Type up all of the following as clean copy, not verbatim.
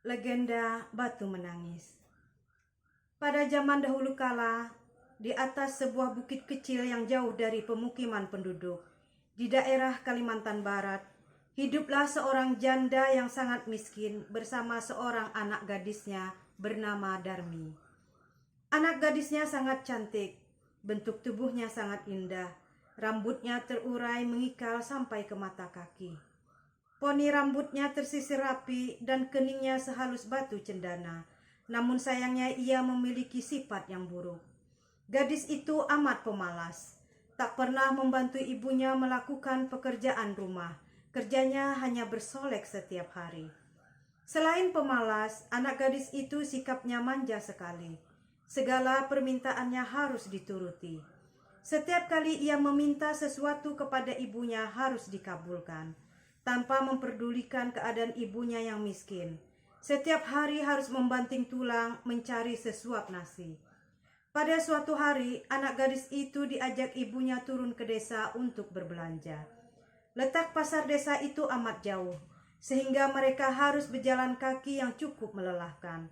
Legenda Batu Menangis. Pada zaman dahulu kala, di atas sebuah bukit kecil yang jauh dari pemukiman penduduk, di daerah Kalimantan Barat, hiduplah seorang janda yang sangat miskin bersama seorang anak gadisnya bernama Darmi. Anak gadisnya sangat cantik, bentuk tubuhnya sangat indah, rambutnya terurai mengikal sampai ke mata kaki. Poni rambutnya tersisir rapi dan keningnya sehalus batu cendana. Namun sayangnya ia memiliki sifat yang buruk. Gadis itu amat pemalas. Tak pernah membantu ibunya melakukan pekerjaan rumah. Kerjanya hanya bersolek setiap hari. Selain pemalas, anak gadis itu sikapnya manja sekali. Segala permintaannya harus dituruti. Setiap kali ia meminta sesuatu kepada ibunya harus dikabulkan, tanpa memperdulikan keadaan ibunya yang miskin. Setiap hari harus membanting tulang mencari sesuap nasi. Pada suatu hari, anak gadis itu diajak ibunya turun ke desa untuk berbelanja. Letak pasar desa itu amat jauh, sehingga mereka harus berjalan kaki yang cukup melelahkan.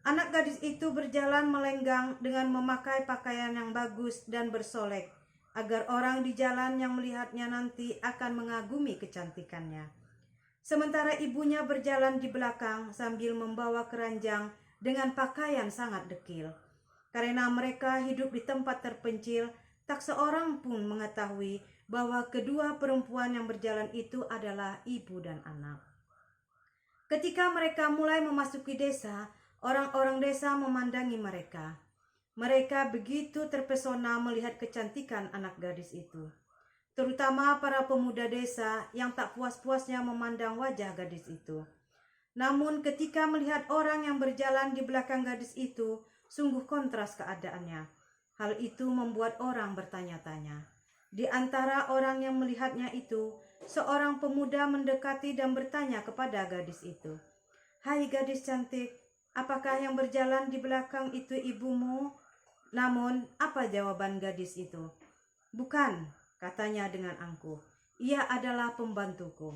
Anak gadis itu berjalan melenggang dengan memakai pakaian yang bagus dan bersolek, agar orang di jalan yang melihatnya nanti akan mengagumi kecantikannya. Sementara ibunya berjalan di belakang sambil membawa keranjang dengan pakaian sangat dekil. Karena mereka hidup di tempat terpencil, tak seorang pun mengetahui bahwa kedua perempuan yang berjalan itu adalah ibu dan anak. Ketika mereka mulai memasuki desa, orang-orang desa memandangi mereka. Mereka begitu terpesona melihat kecantikan anak gadis itu. Terutama para pemuda desa yang tak puas-puasnya memandang wajah gadis itu. Namun ketika melihat orang yang berjalan di belakang gadis itu, sungguh kontras keadaannya. Hal itu membuat orang bertanya-tanya. Di antara orang yang melihatnya itu, seorang pemuda mendekati dan bertanya kepada gadis itu, "Hai gadis cantik, apakah yang berjalan di belakang itu ibumu?" Namun, apa jawaban gadis itu? "Bukan," katanya dengan angkuh. "Ia adalah pembantuku."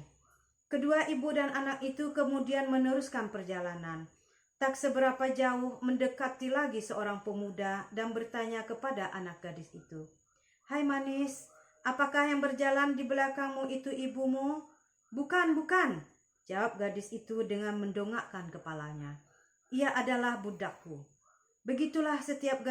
Kedua ibu dan anak itu kemudian meneruskan perjalanan. Tak seberapa jauh mendekati lagi seorang pemuda dan bertanya kepada anak gadis itu, "Hai manis, apakah yang berjalan di belakangmu itu ibumu?" "Bukan, bukan," jawab gadis itu dengan mendongakkan kepalanya. "Ia adalah budakku." Begitulah setiap